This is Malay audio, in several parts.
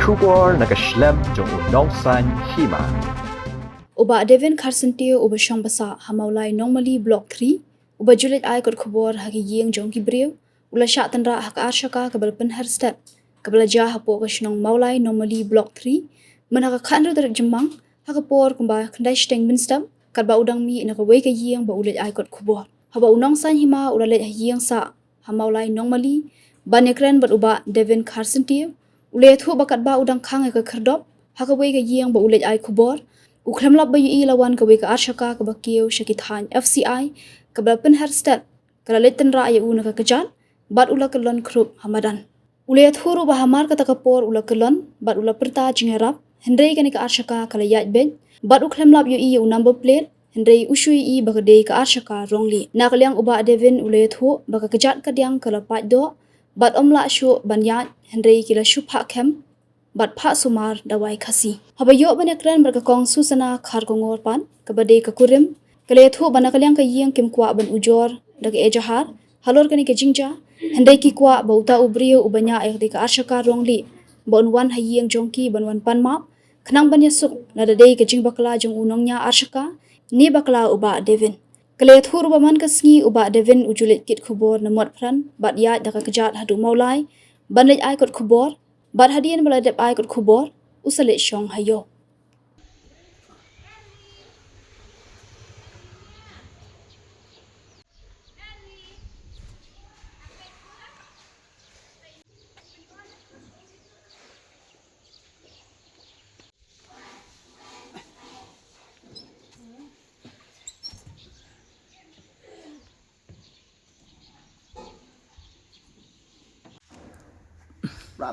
kubor nakaslem jong unong san hima. Uba Devin Carcentio uba Shang Basa Hamaulai normally block 3 uba Juliet ay kot kubor hagi yeng jong kibriu ula syak tanra hak arshaka kabal penhar step kabal jah hapo ka shnong maulai normally block 3 menaka khanru darak jemang haka por kumba kandai steng min step kadba udang mi naka wei ka yeng ba ulet ay kot kubor haba unong san hima ula let yeng sa Hamaulai normally banekren bat uba Devin Carcentio ulet hu bakat ba udang khang ka kerdop haka wei ka yeng ba ulet ay kubor Uklam lab bayu ilawan ka weka arshaka ka bakiyo syakithan FCI ka balpen herstep kala letten ra ya una ka kejal bat ula kelon krup hamadan ulayat huru bahamar kata kapor ula kelon bat ula perta jingerap hendrei ka ka arshaka kala yat ben bat uklam lab yu i number plate hendrei ushui i bakade ka arshaka wrongly nakaliang uba Devin ulayat hu baka kejat kadiang kala pat do bat omla shu banyat hendrei kila shu pak kem bat pak sumar dawai kasi. Haba yo banekran berkakong susana khar kongor pan kabade kakurim kalethu banakaliang kayeng kim kwa ban ujor daga ejahar halor kani ke jingja handai ki kwa bauta ubrio ubanya ek de ka arshaka rongli bon wan hayeng jongki ban wan pan map khnang ban yasuk nada dei ke jing bakla jong unongnya arshaka ni bakla uba Devin kalethu rubaman kasngi uba Devin ujulit kit khubor na mot pran bat ya daga kejat hadu maulai banlej ai kot khubor Bat hadian meladap ay kot kubor, usalit syong hayo.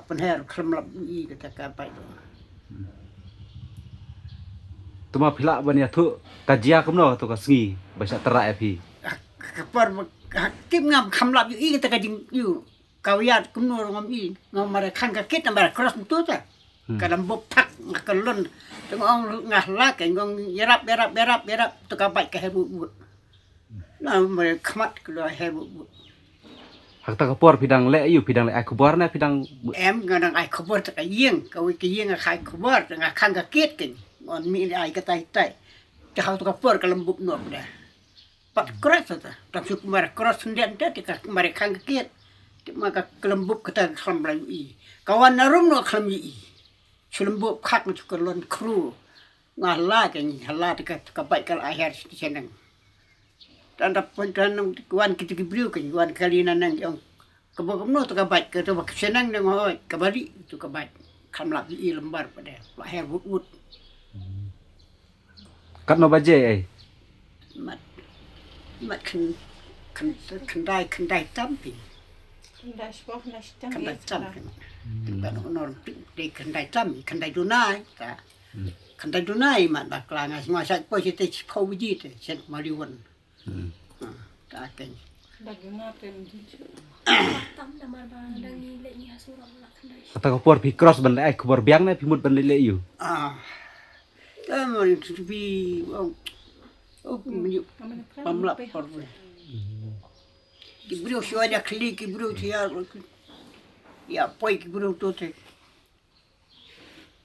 Penher kelemlap i kita kapai tu. Tuma phila bania thu kajia kumno to kasngi basa tera epi. Kapar kim ngam kelemlap i kita kajing yu. Kawiat kumno ngam i ngam mare khang ka kit mare cross tu ta. Kadam bop pak ngakalon tengong ngah la ke ngong yerap tu kapai ke hebu. Nah mare khamat kelo hebu. Hak ta kapor pidang le yu pidang le ai kubor na pidang em ngadang ai khobor ta yeng ka wi ke yeng khai khobor nga khang ka ket ken on mi ai ka tai ta ha to kapor ka lembub no da pat cross ta ta su mar crossnden ta ka mar khang ka ket ma ka lembub ka ta khlam la i kawan na rum no khlam i lembub khak tu ka lon kru nga la ka ni hala ta ka bai ka ai har senang tanda pentanang kuan kita kibriu kan kuan kalina nang yang kebakno tu kabat ke tu senang nang hoi kabari tu kabat kamlap i lembar pada lahir wut kat no baje ai mat kan dai tampi kan dai tampi kan onor de kan dai tampi kan dai dunai ta kan dai dunai mat baklanga semua sak positif kau biji tu sen maliwan ta ken Baguna pemdi. kata kapor pi cross ban le ai kubor biang na pimut ban le yu. Kamu itu bi pamlap por. Kibru sio ada klik kibru dia ya poi kibru tu te.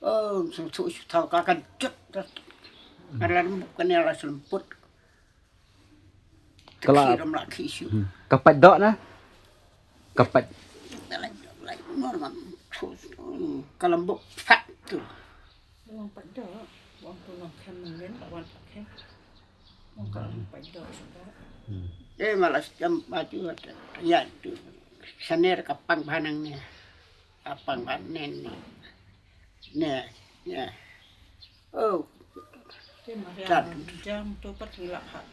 Oh, so tahu kakan cek. Alam bukan yang semput. Kalau kapat dok na kapat normal kalambok fat tu Wong pada, wong pulang kemen, wong pakai. Wong kalau pada sudah. malas jam baju ya tu saner kapang panang ni kapang panen ni ya oh Jam tu pergilah hak.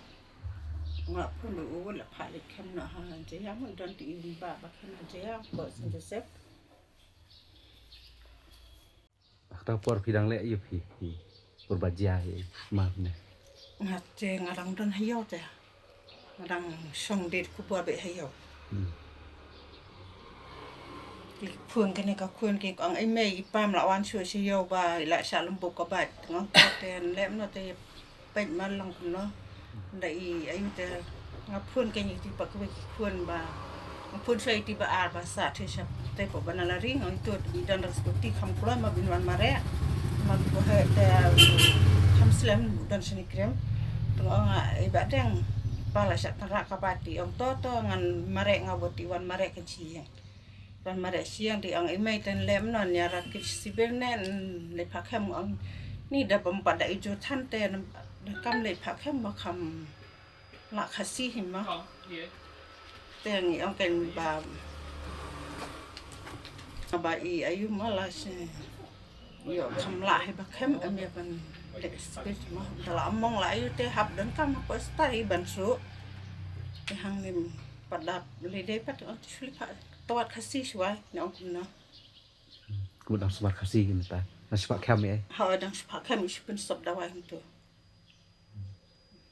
Ngak pun lu lah hak lekam nak hang je yang dan diimba bahkan je yang buat sendiri. Hak kapor pidang le yu pi berbajia maaf ne. Ngak je ngarang dan hayau je. Ngarang song dit ku buat be hayau. Kuan kene ka kuan ke ang ai mai pam lawan shua hayau ba la sha lembuk ka ba ngong ten lem no te pen man lang no. Dai ayu te ngapun ke ni ti pak kuan ba pun saya tiba bahasa Indonesia tapi banala ring itu dan seperti kam keluar ma binwan mare ma bohe de kam slam dan sini krem tengah ibadeng pala syak tarak kapati om toto ngan mare ngaboti wan mare kecil wan mare siang di ang imai ten lem non ya rakit sibelnen le pakhem ang ni da pempada ijo tante kam le pakhem ma kam la khasi hima teng ang ken ba i ayu malas yo kam la he pakhem am ya ban space mah dalam among lah ayu teh hab dan kam pastai bansu hang lim pada lede pat actually tawat kasih shwa na kumna kemudian sebar kasih gitu ta nasi pak kami ha dang spak kam is pun stop dawai itu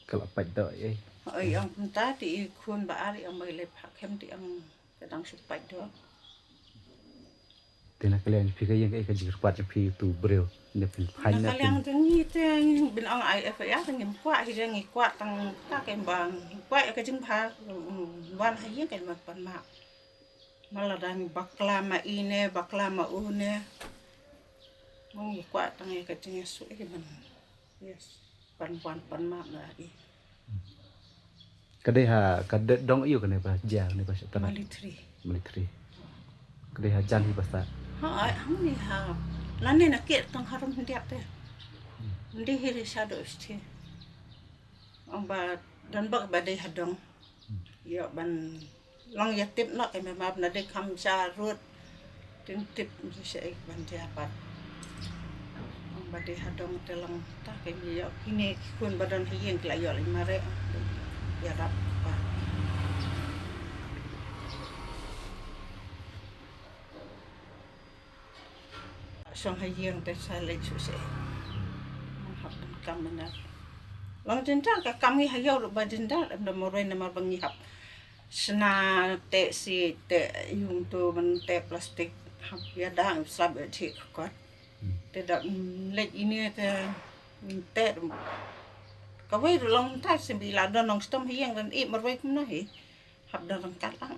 kalau pada ai ang punta di kun ba ari ang mai le pak kam di ang kadang supai do tina kalian pikir yang kayak kajir pat pi tu breu ne pin hanya kalian tengi teng bin ang ai fa ya teng kwa hi dang kwa tang ta kem bang kwa ka jing pha wan ha yin ken ma pan ma maladang baklama ine baklama une mong kwa tang ka jing su e ban yes pan ma na i kadai ha kadai dong iyo kene pa ja ne pa tanah military kadai ha jan hi basta ha ang ni ha lane na ket tang harum ndiap te ndi hiri shadow sti amba dan bak badai hadong yo ban long ya tip nak ke map na de kam cha rut tin tip se ban dia pat amba de hadong telang ta ke yo kini kun badan hiyeng kla yo mare ya rap pa song hiyeng te sa le chu se hab kam na long jendal ka kami hayo ro ba jendal am mo re na mar bangi hap sna te si te yung tu man te plastik hap ya dang slab thi ko te da le ini te te ka we ro long ta se bi la don long stom hiyeng dan i mar we kum na hi hap dan rang kat lang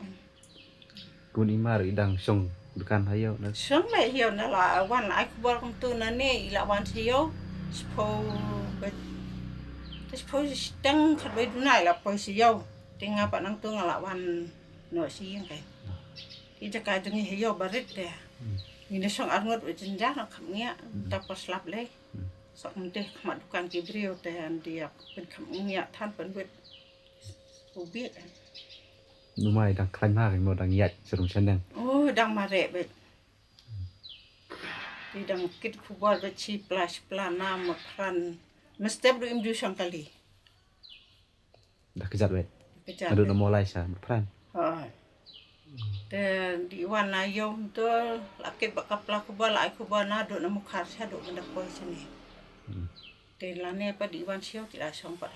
kun imar idang song dukan hayo na song le hiyo na la wan ai ku bor kum tu na ne i la wan hiyo spo bet suppose tang khat bai dunai la poi si yo tinga pa nang tu ngala wan no si yang kai i jaka dungi hiyo barit de ni ne song arngot we jinja na khamnya ta pas lap le sok mte khamat dukan ki brio te an dia pen khamnya than pen wet ubi numai dang klan ma mo dang yat serum chandang oh dang mare bet di dang kit kubal bet chi plus plana ma pran mesti bru imdu sangkali dah kejat wet kejar adu no mulai sa peran te di wana yom to lakit bakap la kubal ai kubal na do na mukhar sa do na ko sini te lane pa di wan sio ti la song pa